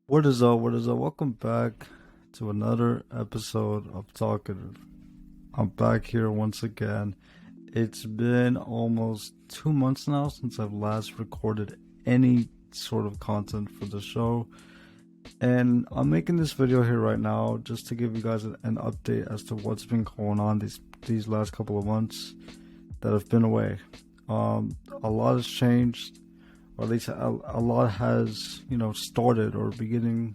What is up? What is up? Welcome back to another episode of Talkative. I'm back here once again. It's been almost 2 months now since I've last recorded any sort of content for the show. And I'm making this video here right now just to give you guys an update as to what's been going on these last couple of months that I've been away. A lot has changed, or at least a lot has, started or beginning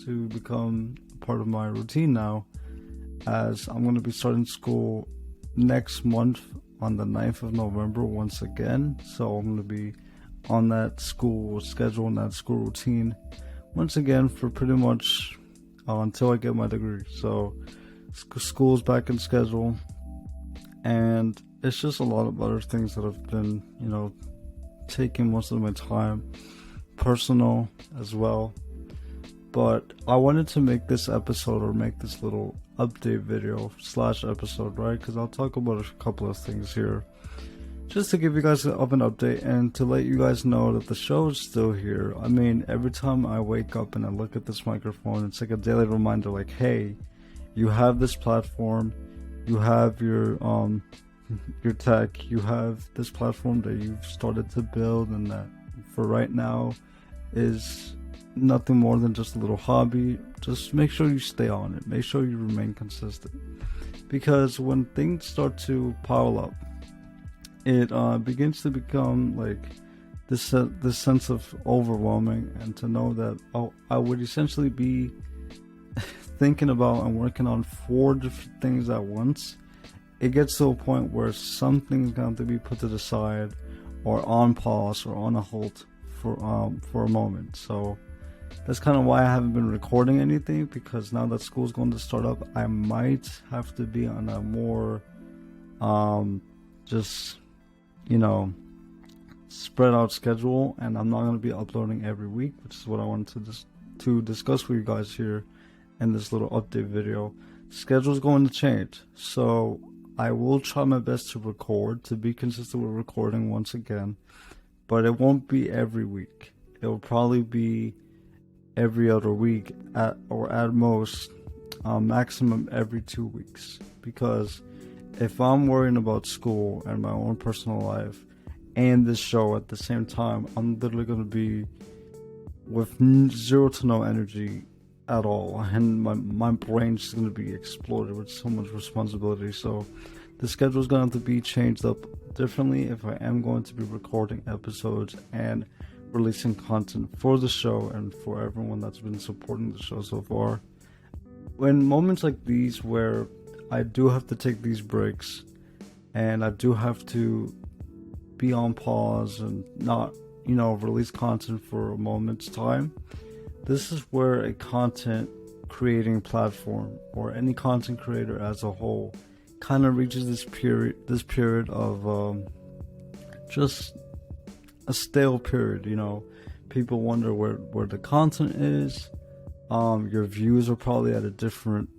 to become part of my routine now, as I'm going to be starting school next month on the 9th of November once again. So I'm going to be on that school schedule and that school routine once again for pretty much until I get my degree. So school's back in schedule, and it's just a lot of other things that have been, taking most of my time, personal as well. But I wanted to make this episode, or make this little update video slash episode, right? Because I'll talk about a couple of things here, just to give you guys an update and to let you guys know that the show is still here. I mean, every time I wake up and I look at this microphone, it's like a daily reminder, like, hey, you have this platform, you have your tech, you have this platform that you've started to build, and that for right now is nothing more than just a little hobby. Just make sure you stay on it, make sure you remain consistent, because when things start to pile up, it begins to become like this sense of overwhelming, and to know that I would essentially be thinking about and working on 4 different things at once. It gets to a point where something's going to be put to the side, or on pause, or on a halt for a moment. So that's kind of why I haven't been recording anything, because now that school's going to start up, I might have to be on a more just spread out schedule, and I'm not going to be uploading every week, which is what I wanted to discuss with you guys here in this little update video. Schedule's going to change, so I will try my best to record, to be consistent with recording once again, but it won't be every week. It will probably be every other week, at most, maximum every 2 weeks. Because if I'm worrying about school and my own personal life and this show at the same time, I'm literally going to be with zero to no energy at all, and my brain's just going to be exploded with so much responsibility. So the schedule is going to have to be changed up differently if I am going to be recording episodes and releasing content for the show, and for everyone that's been supporting the show so far. When moments like these, where I do have to take these breaks and I do have to be on pause and not release content for a moment's time, this is where a content creating platform, or any content creator as a whole, kind of reaches this period of just a stale period. People wonder where the content is. Your views are probably at a different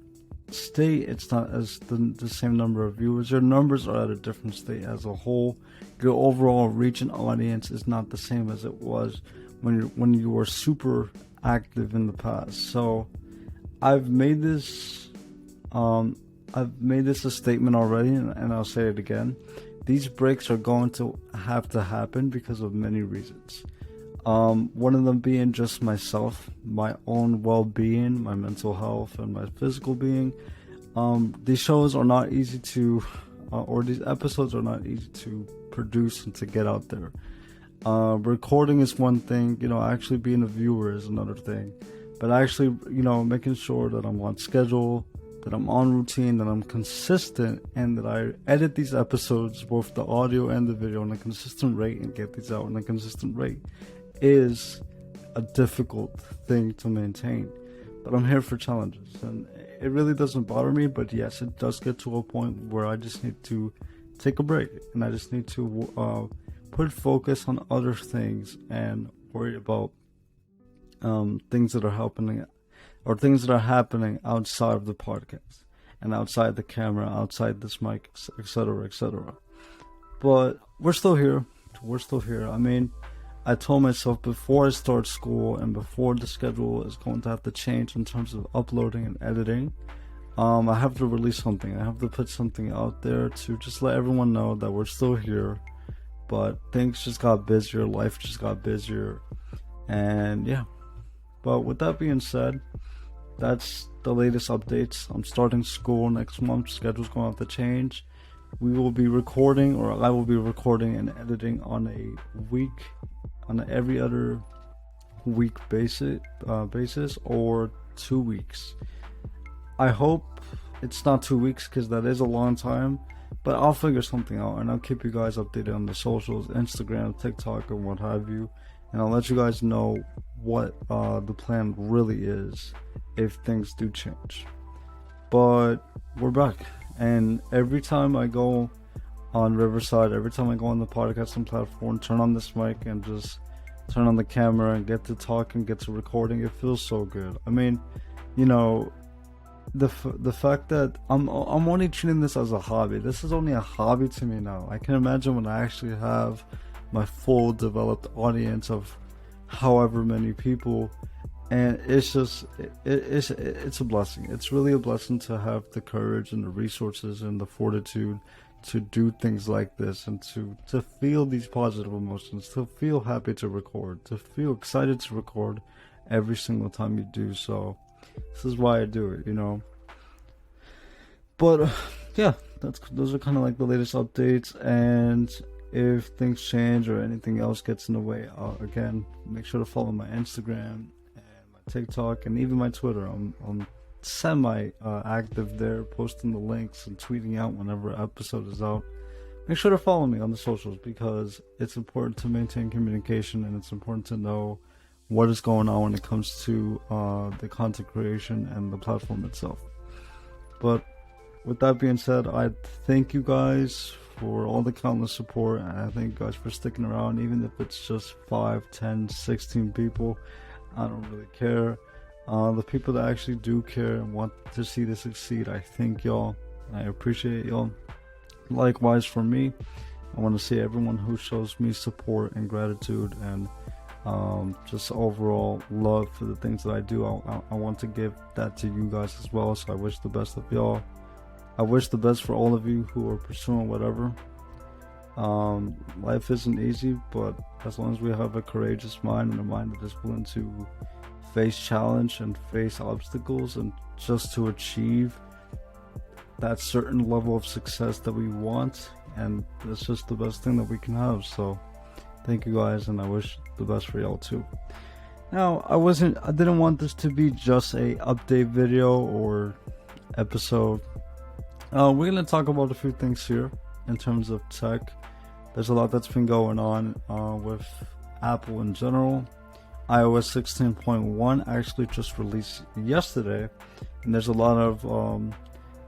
state. It's not as the same number of viewers. Your numbers are at a different state as a whole. Your overall reach and audience is not the same as it was when you were super active in the past. So I've made this a statement already, and I'll say it again. These breaks are going to have to happen because of many reasons. One of them being just myself, my own well-being, my mental health, and my physical being. These shows are not easy to, or these episodes are not easy to produce and to get out there. Recording is one thing, actually being a viewer is another thing. But actually, making sure that I'm on schedule, that I'm on routine, that I'm consistent, and that I edit these episodes, both the audio and the video, on a consistent rate, and get these out on a consistent rate, is a difficult thing to maintain. But I'm here for challenges, and it really doesn't bother me. But yes, it does get to a point where I just need to take a break, and I just need to put focus on other things and worry about things that are happening, or things that are happening outside of the podcast and outside the camera, outside this mic, etc., etc. But we're still here. I mean, I told myself before I start school and before the schedule is going to have to change in terms of uploading and editing, I have to release something. I have to put something out there to just let everyone know that we're still here. But things just got busier, life just got busier, and yeah. But with that being said, that's the latest updates. I'm starting school next month. Schedule's going to have to change. We will be recording, or I will be recording and editing on an every other week basis, or 2 weeks. I hope it's not 2 weeks because that is a long time, but I'll figure something out and I'll keep you guys updated on the socials, Instagram, TikTok, and what have you, and I'll let you guys know what the plan really is if things do change. But we're back, and every time I go on Riverside, every time I go on the podcasting platform, turn on this mic and just turn on the camera and get to talking, get to recording, it feels so good. I mean, you know, the fact that I'm only treating this as a hobby. This is only a hobby to me now. I can imagine when I actually have my full developed audience of however many people, and it's just it's a blessing. It's really a blessing to have the courage and the resources and the fortitude to do things like this, and to feel these positive emotions, to feel happy to record, to feel excited to record every single time you do so. This is why I do it, you know. But yeah, those are kind of like the latest updates, and if things change or anything else gets in the way, again, make sure to follow my Instagram and my TikTok and even my Twitter. I'm semi active there, posting the links and tweeting out whenever an episode is out. Make sure to follow me on the socials because it's important to maintain communication, and it's important to know what is going on when it comes to the content creation and the platform itself. But with that being said, I thank you guys for all the countless support, and I thank you guys for sticking around, even if it's just 5, 10, 16 people. I don't really care. The people that actually do care and want to see this succeed, I thank y'all. I appreciate y'all. Likewise for me, I want to see everyone who shows me support and gratitude and just overall love for the things that I do. I want to give that to you guys as well, so I wish the best of y'all. I wish the best for all of you who are pursuing whatever. Life isn't easy, but as long as we have a courageous mind and a mind that is willing to face challenge and face obstacles and just to achieve that certain level of success that we want, and that's just the best thing that we can have. So thank you guys, and I wish the best for y'all too. Now, I didn't want this to be just a update video or episode. We're gonna talk about a few things here in terms of tech. There's a lot that's been going on with Apple in general. iOS 16.1 actually just released yesterday, and there's a lot of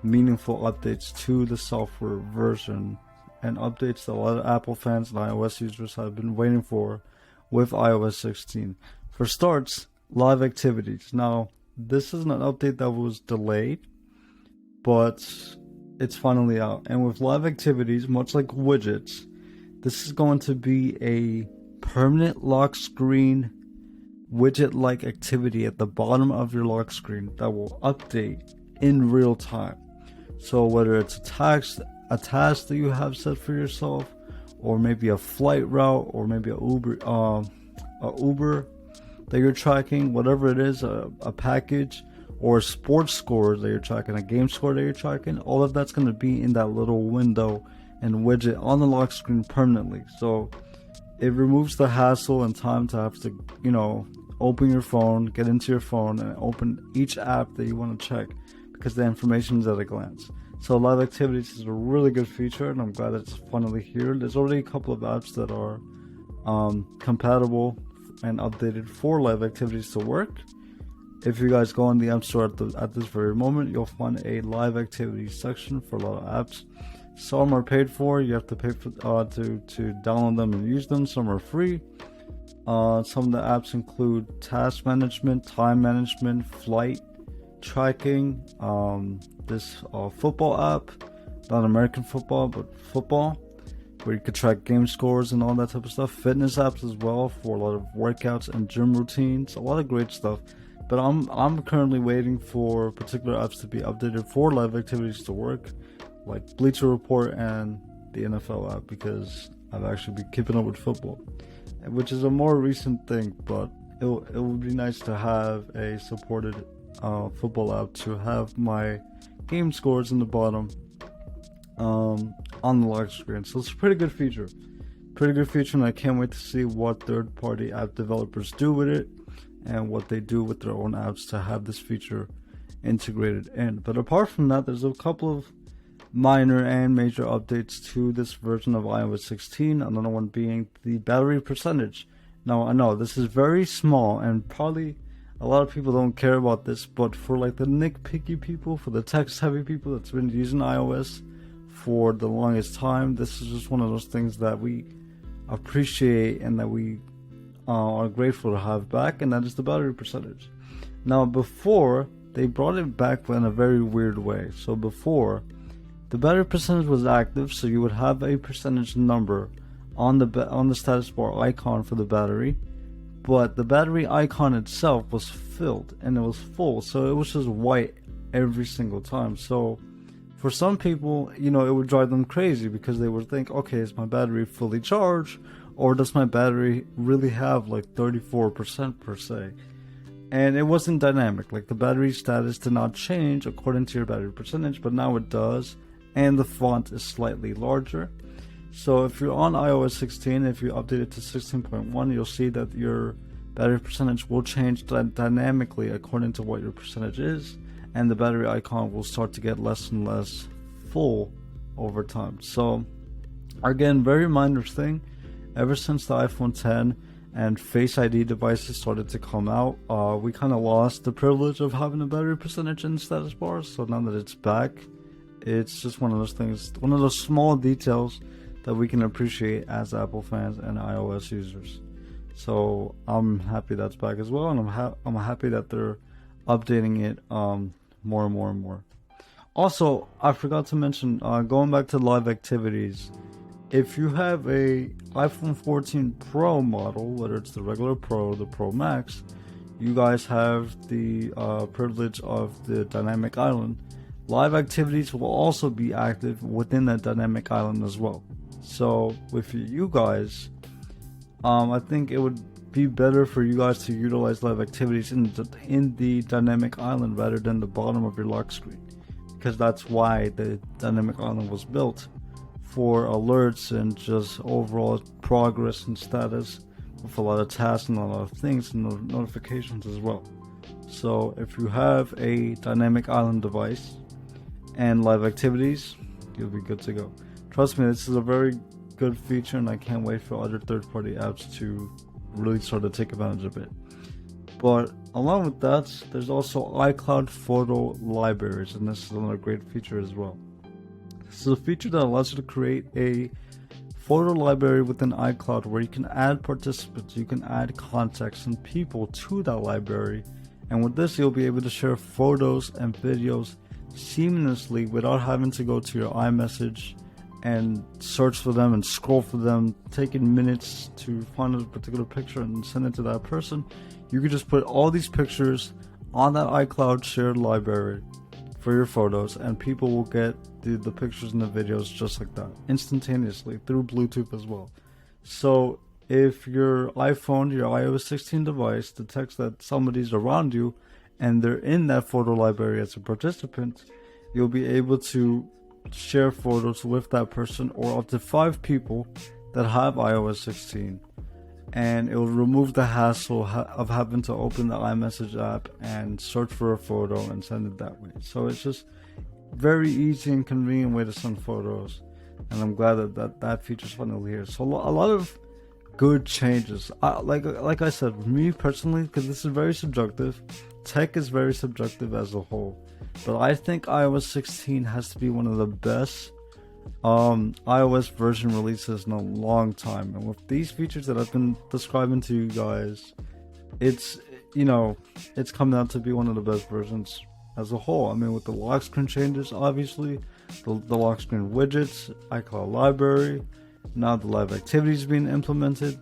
meaningful updates to the software version, and updates that a lot of Apple fans and iOS users have been waiting for with iOS 16. For starts, live activities. Now, this is an update that was delayed, but it's finally out. And with live activities, much like widgets, this is going to be a permanent lock screen widget-like activity at the bottom of your lock screen that will update in real time. So whether it's a task that you have set for yourself, or maybe a flight route, or maybe a Uber that you're tracking, whatever it is, a package, or a sports score that you're tracking, a game score that you're tracking, all of that's going to be in that little window and widget on the lock screen permanently. So it removes the hassle and time to have to, open your phone, get into your phone, and open each app that you want to check, because the information is at a glance. So live activities is a really good feature, and I'm glad it's finally here. There's already a couple of apps that are compatible and updated for live activities to work. If you guys go on the App Store at this very moment, you'll find a live activities section for a lot of apps. Some are paid for. You have to pay for to download them and use them. Some are free. Some of the apps include task management, time management, flight tracking, this football app, not American football, but football, where you could track game scores and all that type of stuff. Fitness apps as well for a lot of workouts and gym routines. A lot of great stuff. But I'm currently waiting for particular apps to be updated for live activities to work, like Bleacher Report and the NFL app, because I've actually been keeping up with football, which is a more recent thing. But it would be nice to have a supported football app to have my game scores in the bottom on the lock screen. So it's a pretty good feature, and I can't wait to see what third-party app developers do with it and what they do with their own apps to have this feature integrated in. But apart from that, there's a couple of minor and major updates to this version of iOS 16. Another one being the battery percentage. Now, I know this is very small and probably a lot of people don't care about this, but for like the nitpicky people, for the text-heavy people that's been using iOS for the longest time, this is just one of those things that we appreciate and that we are grateful to have back, and that is the battery percentage. Now, before, they brought it back in a very weird way. So before, the battery percentage was active, so you would have a percentage number on the status bar icon for the battery, but the battery icon itself was filled and it was full, so it was just white every single time. So for some people, it would drive them crazy because they would think, okay, is my battery fully charged, or does my battery really have like 34% per se? And it wasn't dynamic. Like, the battery status did not change according to your battery percentage, but now it does, and the font is slightly larger. So if you're on iOS 16, if you update it to 16.1, you'll see that your battery percentage will change dynamically according to what your percentage is, and the battery icon will start to get less and less full over time. So again, very minor thing. Ever since the iPhone 10 and Face ID devices started to come out, we kind of lost the privilege of having a battery percentage in status bars. So now that it's back, it's just one of those things, one of those small details that we can appreciate as Apple fans and iOS users. So I'm happy that's back as well, and I'm happy that they're updating it more and more and more. Also, I forgot to mention, going back to live activities, if you have a iPhone 14 Pro model, whether it's the regular Pro or the Pro Max, you guys have the privilege of the dynamic island. Live activities will also be active within that dynamic island as well. So with you guys, I think it would be better for you guys to utilize live activities in the dynamic island rather than the bottom of your lock screen, because that's why the dynamic island was built, for alerts and just overall progress and status with a lot of tasks and a lot of things and notifications as well. So if you have a dynamic island device and live activities, you'll be good to go. Trust me, this is a very good feature, and I can't wait for other third-party apps to really start to take advantage of it. But along with that, there's also iCloud photo libraries, and this is another great feature as well. This is a feature that allows you to create a photo library within iCloud where you can add participants, you can add contacts and people to that library, and with this you'll be able to share photos and videos seamlessly without having to go to your iMessage and search for them and scroll for them, taking minutes to find a particular picture and send it to that person. You can just put all these pictures on that iCloud shared library for your photos, and people will get the pictures and the videos just like that, instantaneously, through Bluetooth as well. So if your iPhone, your iOS 16 device detects that somebody's around you and they're in that photo library as a participant, you'll be able to share photos with that person or up to 5 people that have iOS 16, and it will remove the hassle of having to open the iMessage app and search for a photo and send it that way. So it's just very easy and convenient way to send photos, and I'm glad that feature's finally here. So a lot of good changes. Like I said, me personally, because this is very subjective, tech is very subjective as a whole, but I think iOS 16 has to be one of the best iOS version releases in a long time. And with these features that I've been describing to you guys, it's coming out to be one of the best versions as a whole. I mean, with the lock screen changes, obviously, the lock screen widgets, iCloud library, Now the live activity is being implemented.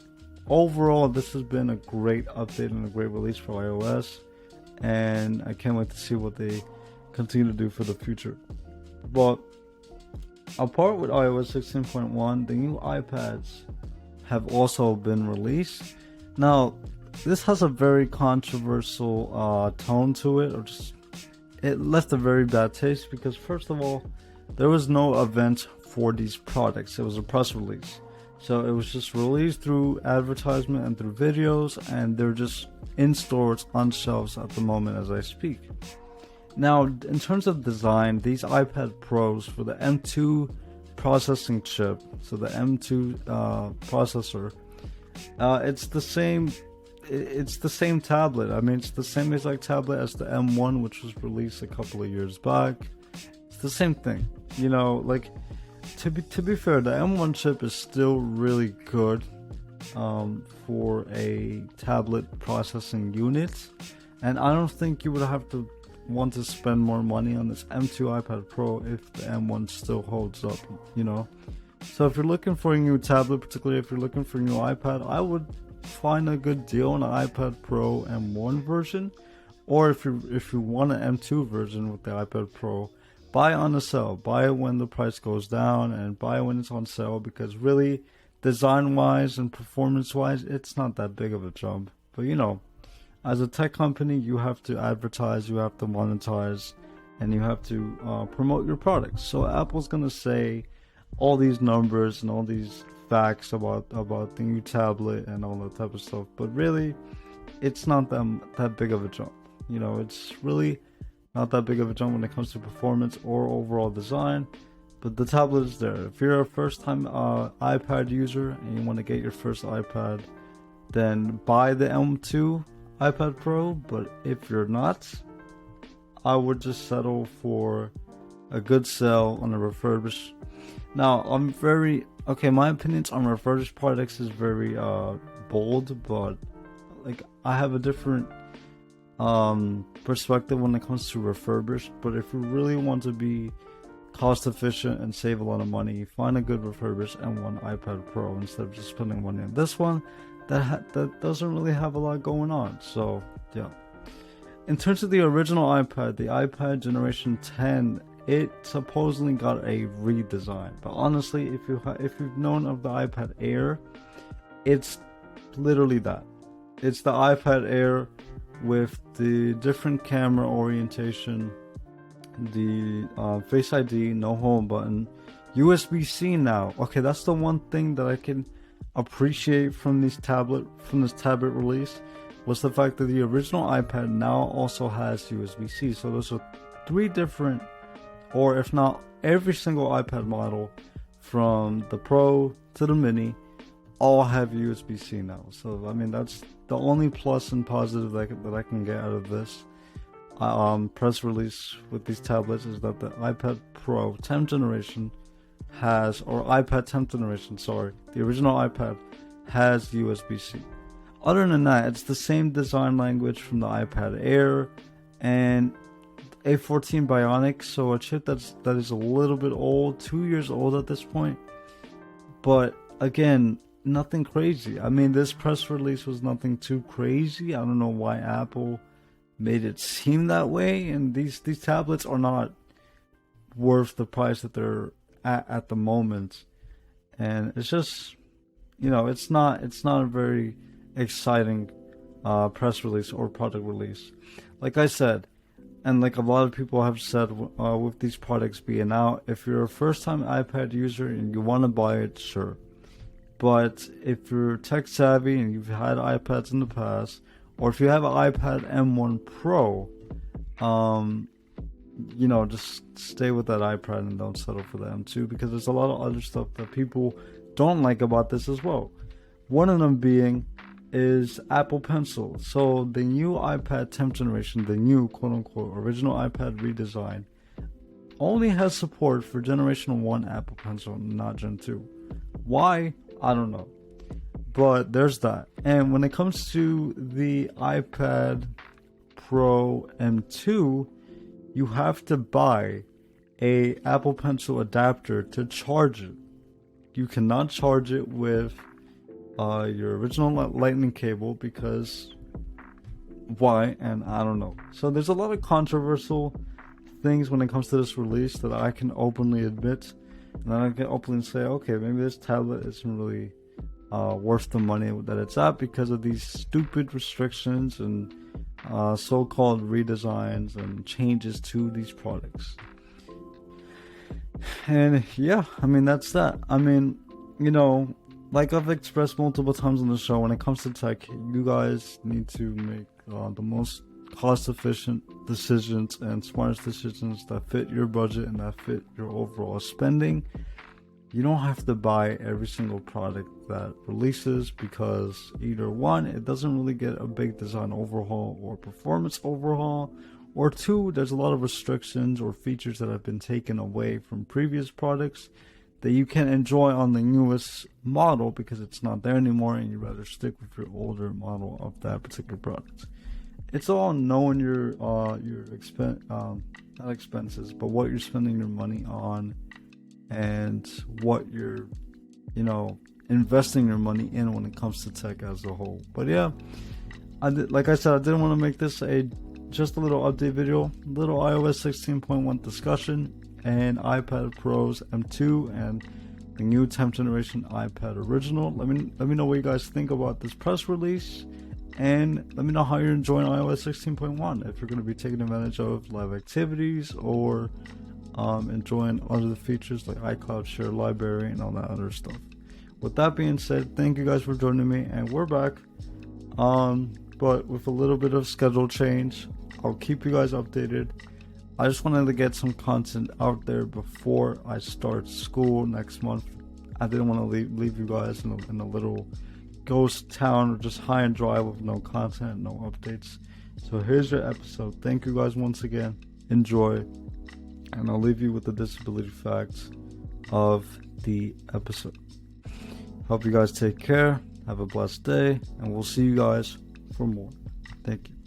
Overall, this has been a great update and a great release for iOS, and I can't wait to see what they continue to do for the future. But apart with iOS 16.1, the new iPads have also been released. Now, this has a very controversial tone to it, or just it left a very bad taste because, first of all, there was no event for these products. It was a press release. So it was just released through advertisement and through videos, and they're just in stores on shelves at the moment as I speak. Now, in terms of design, these iPad Pros for the M2 processing chip, so the M2 processor, it's the same. It's the same tablet. I mean, it's the same exact tablet as the M1, which was released a couple of years back. It's the same thing, you know. Like, to be fair, the M1 chip is still really good for a tablet processing unit, and I don't think you would have to want to spend more money on this M2 iPad Pro if the M1 still holds up, you know. So if you're looking for a new tablet, particularly if you're looking for a new iPad, I would find a good deal on an iPad Pro M1 version, or if you want an M2 version with the iPad Pro, buy it on a sale. Buy it when the price goes down, and buy it when it's on sale, because really, design wise and performance wise, it's not that big of a jump. But you know, as a tech company, you have to advertise, you have to monetize, and you have to promote your products. So Apple's gonna say all these numbers and all these facts about the new tablet and all that type of stuff, but really, it's not that big of a jump. You know, it's really not that big of a jump when it comes to performance or overall design. But the tablet is there. If you're a first-time iPad user and you want to get your first iPad, then buy the M2 iPad Pro. But if you're not, I would just settle for a good sale on a refurbished. Now, my opinions on refurbished products is very bold, but like I have a different perspective when it comes to refurbished. But if you really want to be cost efficient and save a lot of money, find a good refurbished M1 iPad Pro instead of just spending money on this one that doesn't really have a lot going on. So yeah, in terms of the original iPad, the iPad generation 10, it supposedly got a redesign, but honestly, if you've known of the iPad Air, it's literally that. It's the iPad Air with the different camera orientation, the Face ID, no home button, USB-C now. Okay, that's the one thing that I can appreciate from this tablet release, was the fact that the original iPad now also has USB-C. So those are three different, or if not every single iPad model from the Pro to the Mini, all have USB-C now. So I mean, that's the only plus and positive that I can get out of this press release with these tablets, is that the iPad Pro 10th generation has, or iPad 10th generation, sorry, the original iPad has USB-C. Other than that, it's the same design language from the iPad Air and A14 Bionic, so a chip that is a little bit old, 2 years old at this point. But again, nothing crazy. I mean, this press release was nothing too crazy. I don't know why Apple made it seem that way, and these tablets are not worth the price that they're at the moment. And it's just, you know, it's not a very exciting press release or product release. Like I said, and like a lot of people have said, with these products being out, if you're a first-time iPad user and you want to buy it, sure. But if you're tech savvy and you've had iPads in the past, or if you have an iPad M1 Pro, you know, just stay with that iPad and don't settle for the M2, because there's a lot of other stuff that people don't like about this as well. One of them being is Apple Pencil. So the new iPad 10th generation, the new quote-unquote original iPad redesign, only has support for Generation 1 Apple Pencil, not Gen 2. Why? I don't know. But there's that. And when it comes to the iPad Pro M2, you have to buy a Apple Pencil adapter to charge it. you cannot charge it with your original lightning cable, because why? And I don't know. So there's a lot of controversial things when it comes to this release that I can openly admit, and then I can openly say, okay, maybe this tablet isn't really worth the money that it's at because of these stupid restrictions and so-called redesigns and changes to these products. And yeah, I mean, that's that. I mean, you know, like I've expressed multiple times on the show, when it comes to tech, you guys need to make the most cost-efficient decisions and smartest decisions that fit your budget and that fit your overall spending. You don't have to buy every single product that releases, because either one, it doesn't really get a big design overhaul or performance overhaul, or two, there's a lot of restrictions or features that have been taken away from previous products that you can enjoy on the newest model because it's not there anymore, and you'd rather stick with your older model of that particular product. It's all knowing your not expenses, but what you're spending your money on, and what you're, investing your money in when it comes to tech as a whole. But yeah, like I said, I didn't want to make this just a little update video, little iOS 16.1 discussion, and iPad Pros M2 and the new 10th generation iPad Original. Let me know what you guys think about this press release, and let me know how you're enjoying iOS 16.1. If you're going to be taking advantage of live activities or enjoying other features like iCloud Share Library and all that other stuff. With that being said, thank you guys for joining me, and we're back. But with a little bit of schedule change, I'll keep you guys updated. I just wanted to get some content out there before I start school next month. I didn't want to leave you guys in a little ghost town or just high and dry with no content, no updates. So here's your episode. Thank you guys once again. Enjoy. And I'll leave you with the disability facts of the episode. Hope you guys take care. Have a blessed day. And we'll see you guys for more. Thank you.